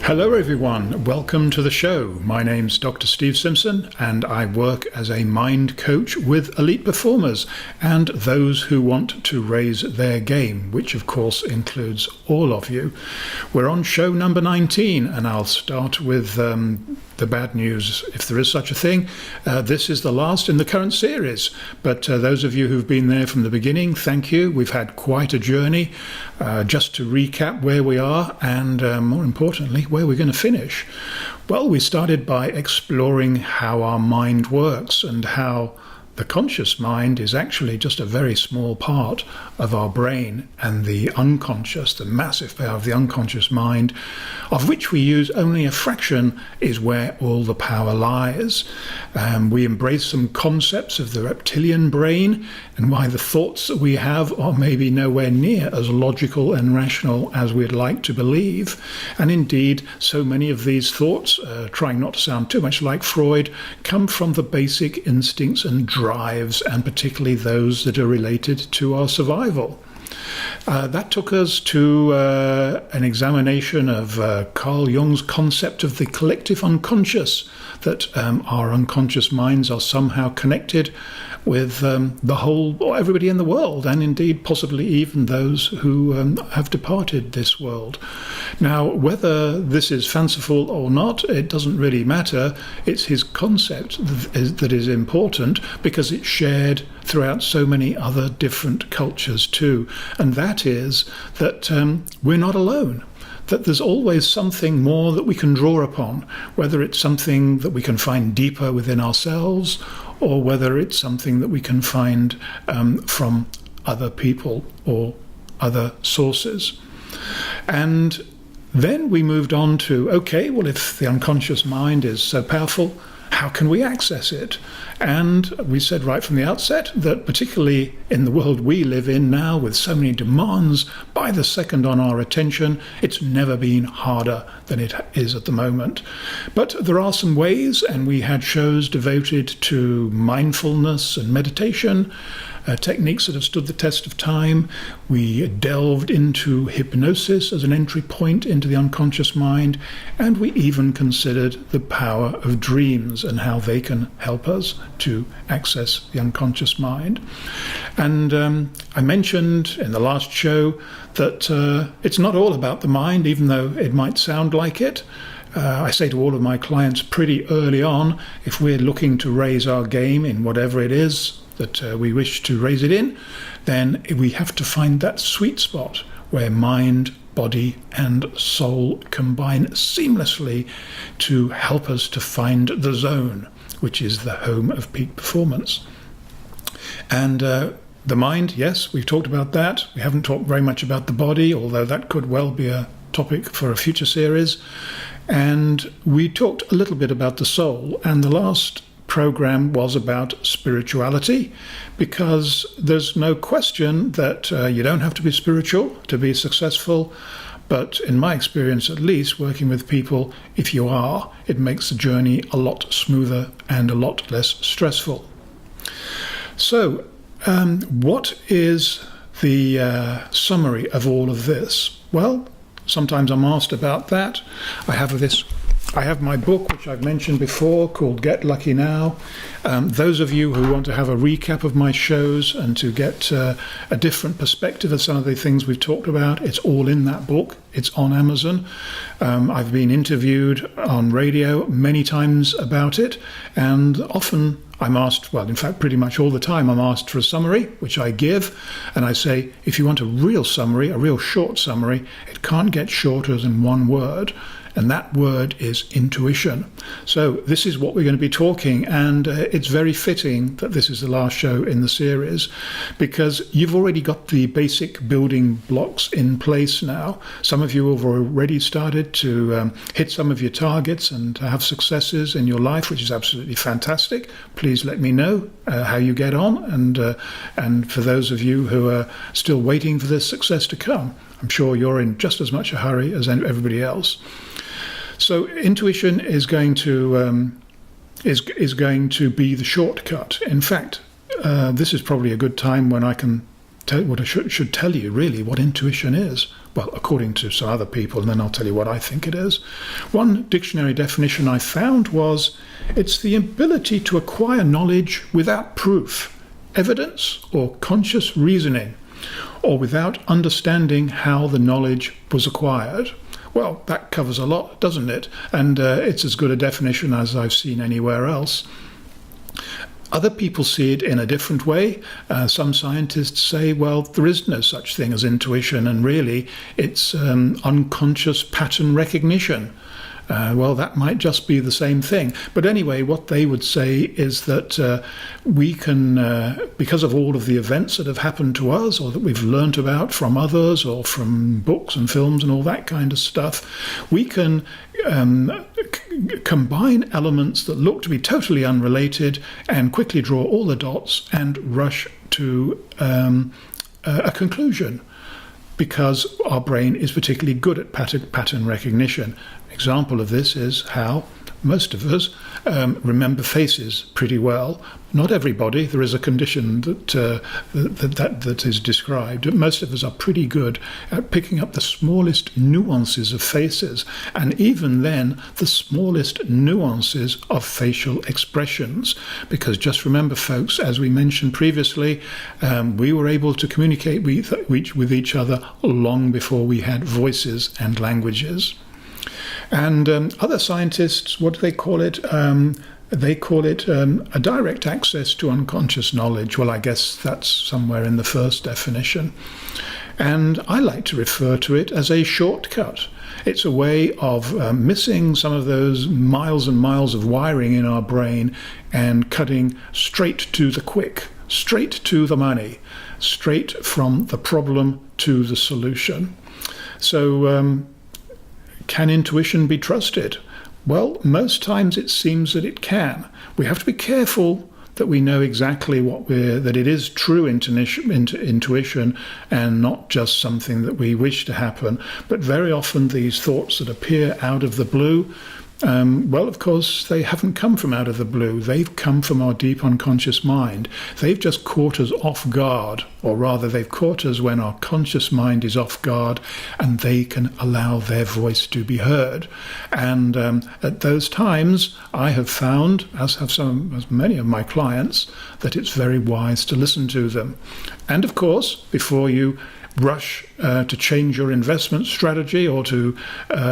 Hello everyone, welcome to the show. My name's Dr. Steve Simpson and I work as a mind coach with elite performers and those who want to raise their game, which of course includes all of you. We're on show number 19 and I'll start with the bad news, if there is such a thing. This is the last in the current series, but those of you who've been there from the beginning, thank you. We've had quite a journey. Just to recap where we are and more importantly, where we're going to finish. Well, we started by exploring how our mind works and how the conscious mind is actually just a very small part of our brain, and the unconscious, the massive power of the unconscious mind, of which we use only a fraction, is where all the power lies. We embrace some concepts of the reptilian brain and why the thoughts that we have are maybe nowhere near as logical and rational as we'd like to believe. And indeed, so many of these thoughts, trying not to sound too much like Freud, come from the basic instincts and drives, and particularly those that are related to our survival. That took us to an examination of Carl Jung's concept of the collective unconscious, that our unconscious minds are somehow connected with the whole, or everybody in the world, and indeed possibly even those who have departed this world. Now, whether this is fanciful or not, it doesn't really matter. It's his concept that is important, because it's shared throughout so many other different cultures too. And that is that we're not alone, that there's always something more that we can draw upon, whether it's something that we can find deeper within ourselves, or whether it's something that we can find from other people or other sources. And then we moved on to, okay, well, if the unconscious mind is so powerful, how can we access it? And we said right from the outset that particularly in the world we live in now, with so many demands by the second on our attention, it's never been harder than it is at the moment. But there are some ways, and we had shows devoted to mindfulness and meditation, techniques that have stood the test of time. We delved into hypnosis as an entry point into the unconscious mind, and we even considered the power of dreams and how they can help us to access the unconscious mind. And I mentioned in the last show that it's not all about the mind, even though it might sound like it. I say to all of my clients pretty early on, if we're looking to raise our game in whatever it is that we wish to raise it in, then we have to find that sweet spot where mind, body and soul combine seamlessly to help us to find the zone, which is the home of peak performance. And the mind, yes, we've talked about that. We haven't talked very much about the body, although that could well be a topic for a future series. And we talked a little bit about the soul, and the last program was about spirituality, because there's no question that you don't have to be spiritual to be successful. But in my experience, at least, working with people, if you are, it makes the journey a lot smoother and a lot less stressful. So what is the summary of all of this? Well, sometimes I'm asked about that. I have my book, which I've mentioned before, called Get Lucky Now. Those of you who want to have a recap of my shows and to get a different perspective of some of the things we've talked about, it's all in that book. It's on Amazon. I've been interviewed on radio many times about it, and often I'm asked, well, in fact, pretty much all the time, I'm asked for a summary, which I give, and I say, if you want a real summary, a real short summary, it can't get shorter than one word. And that word is intuition. So this is what we're going to be talking, and it's very fitting that this is the last show in the series, because you've already got the basic building blocks in place now. Some of you have already started to hit some of your targets and have successes in your life, which is absolutely fantastic. Please let me know how you get on, and for those of you who are still waiting for this success to come, I'm sure you're in just as much a hurry as everybody else. So intuition is going to be the shortcut. In fact, this is probably a good time when I can should tell you really what intuition is. Well, according to some other people, and then I'll tell you what I think it is. One dictionary definition I found was, it's the ability to acquire knowledge without proof, evidence, or conscious reasoning, or without understanding how the knowledge was acquired. Well, that covers a lot, doesn't it? And it's as good a definition as I've seen anywhere else. Other people see it in a different way. Some scientists say, well, there is no such thing as intuition, and really it's unconscious pattern recognition. Well, that might just be the same thing. But anyway, what they would say is that we can, because of all of the events that have happened to us, or that we've learnt about from others, or from books and films and all that kind of stuff, we can combine elements that look to be totally unrelated and quickly draw all the dots and rush to a conclusion, because our brain is particularly good at pattern recognition. Example of this is how most of us remember faces pretty well. Not everybody. There is a condition that is described. Most of us are pretty good at picking up the smallest nuances of faces, and even then, the smallest nuances of facial expressions. Because just remember, folks, as we mentioned previously, we were able to communicate with each other long before we had voices and languages. And other scientists, what do they call it? They call it a direct access to unconscious knowledge. Well, I guess that's somewhere in the first definition. And I like to refer to it as a shortcut. It's a way of missing some of those miles and miles of wiring in our brain and cutting straight to the quick, straight to the money, straight from the problem to the solution. So, can intuition be trusted? Well, most times it seems that it can. We have to be careful that we know exactly that it is true intuition and not just something that we wish to happen. But very often these thoughts that appear out of the blue, well, of course, they haven't come from out of the blue. They've come from our deep unconscious mind. They've just caught us off guard, or rather, they've caught us when our conscious mind is off guard, and they can allow their voice to be heard. And at those times, I have found, as many of my clients, that it's very wise to listen to them. And of course, before you rush to change your investment strategy or to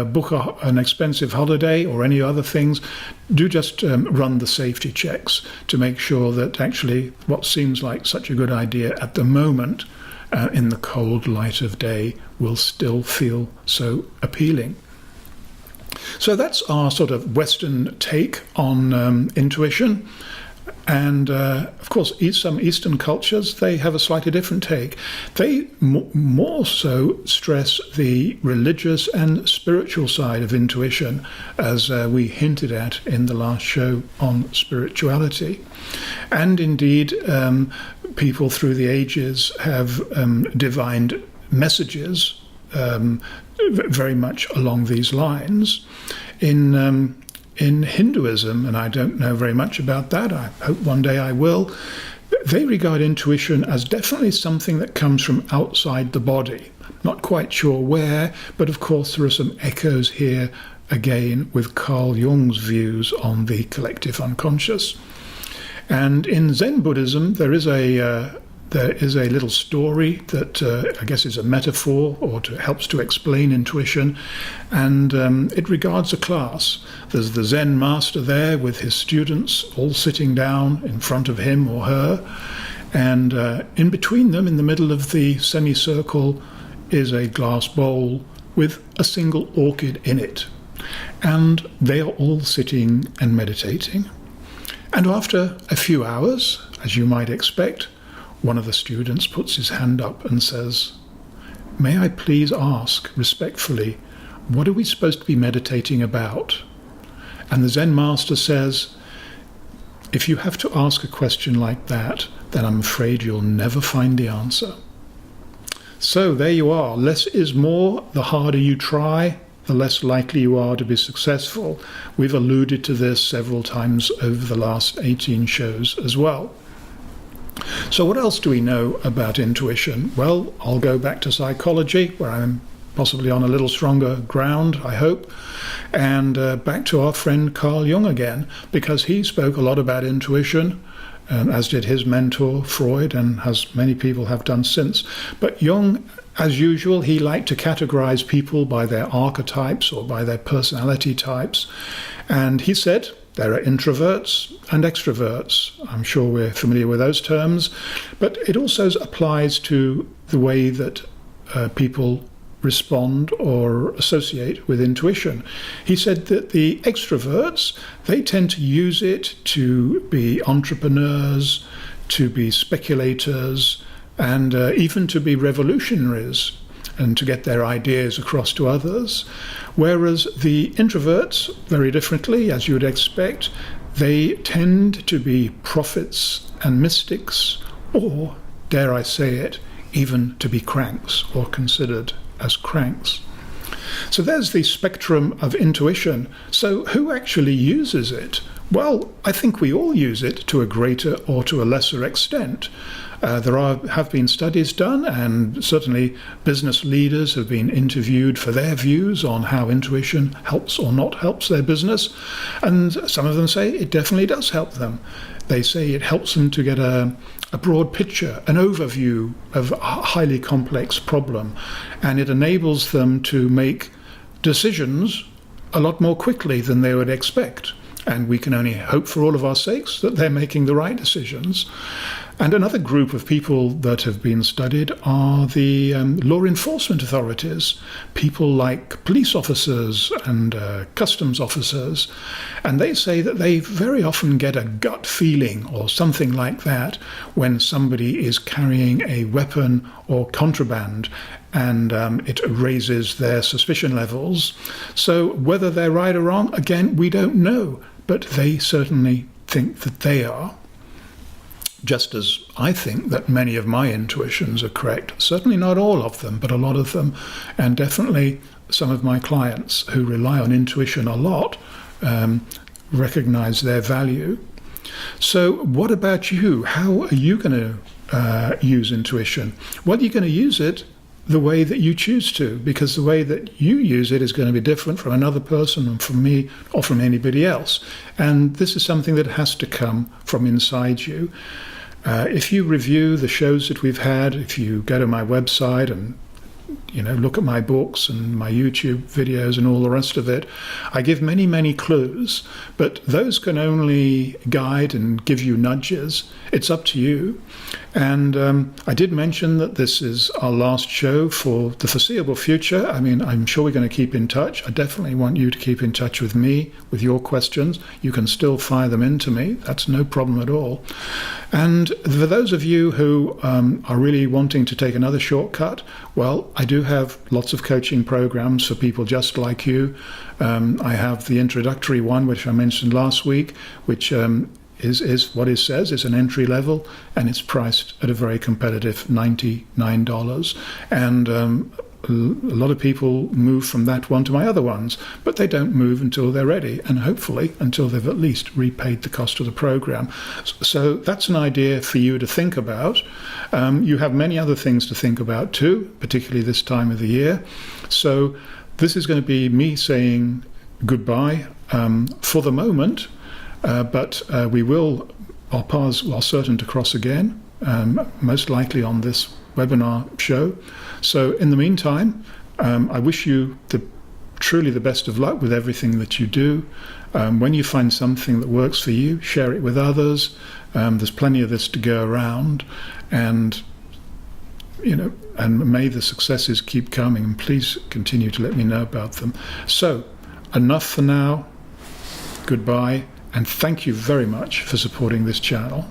book an expensive holiday or any other things, do just run the safety checks to make sure that actually what seems like such a good idea at the moment in the cold light of day will still feel so appealing. So that's our sort of Western take on intuition. And of course, some Eastern cultures, they have a slightly different take. They more so stress the religious and spiritual side of intuition, as we hinted at in the last show on spirituality. And indeed, people through the ages have divined messages very much along these lines. In Hinduism, and I don't know very much about that, I hope one day I will, they regard intuition as definitely something that comes from outside the body. Not quite sure where, but of course there are some echoes here again with Carl Jung's views on the collective unconscious. And in Zen Buddhism, there is a little story that I guess is a metaphor or helps to explain intuition, and it regards a class. There's the Zen master there with his students all sitting down in front of him or her, and in between them, in the middle of the semicircle, is a glass bowl with a single orchid in it. And they are all sitting and meditating. And after a few hours, as you might expect, one of the students puts his hand up and says, "May I please ask, respectfully, what are we supposed to be meditating about?" And the Zen master says, "If you have to ask a question like that, then I'm afraid you'll never find the answer." So there you are. Less is more. The harder you try, the less likely you are to be successful. We've alluded to this several times over the last 18 shows as well. So what else do we know about intuition? Well, I'll go back to psychology, where I'm possibly on a little stronger ground, I hope, and back to our friend Carl Jung again, because he spoke a lot about intuition, as did his mentor Freud, and as many people have done since. But Jung, as usual, he liked to categorize people by their archetypes or by their personality types, and he said there are introverts and extroverts. I'm sure we're familiar with those terms, but it also applies to the way that people respond or associate with intuition. He said that the extroverts, they tend to use it to be entrepreneurs, to be speculators, and even to be revolutionaries, and to get their ideas across to others. Whereas the introverts, very differently, as you would expect, they tend to be prophets and mystics, or, dare I say it, even to be cranks, or considered as cranks. So there's the spectrum of intuition. So who actually uses it? Well, I think we all use it to a greater or to a lesser extent. There have been studies done, and certainly business leaders have been interviewed for their views on how intuition helps or not helps their business. And some of them say it definitely does help them. They say it helps them to get a broad picture, an overview of a highly complex problem, and it enables them to make decisions a lot more quickly than they would expect. And we can only hope for all of our sakes that they're making the right decisions. And another group of people that have been studied are the law enforcement authorities, people like police officers and customs officers. And they say that they very often get a gut feeling or something like that when somebody is carrying a weapon or contraband, and it raises their suspicion levels. So whether they're right or wrong, again, we don't know, but they certainly think that they are. Just as I think that many of my intuitions are correct. Certainly not all of them, but a lot of them. And definitely some of my clients who rely on intuition a lot recognize their value. So what about you? How are you going to use intuition? Well, you're going to use it the way that you choose to, because the way that you use it is going to be different from another person and from me or from anybody else. And this is something that has to come from inside you. If you review the shows that we've had, if you go to my website and look at my books and my YouTube videos and all the rest of it, I give many, many clues, but those can only guide and give you nudges. It's up to you. And I did mention that this is our last show for the foreseeable future. I mean, I'm sure we're going to keep in touch. I definitely want you to keep in touch with me with your questions. You can still fire them into me. That's no problem at all. And for those of you who are really wanting to take another shortcut, well, I do have lots of coaching programs for people just like you. I have the introductory one, which I mentioned last week, which is what it says. It's an entry level, and it's priced at a very competitive $99. And a lot of people move from that one to my other ones, but they don't move until they're ready, and hopefully until they've at least repaid the cost of the program. So that's an idea for you to think about. You have many other things to think about too, particularly this time of the year. So this is going to be me saying goodbye for the moment, but our paths are certain to cross again, most likely on this webinar show. So in the meantime, I wish you truly the best of luck with everything that you do. When you find something that works for you, share it with others. There's plenty of this to go around, and may the successes keep coming, and please continue to let me know about them. So enough for now. Goodbye, and thank you very much for supporting this channel.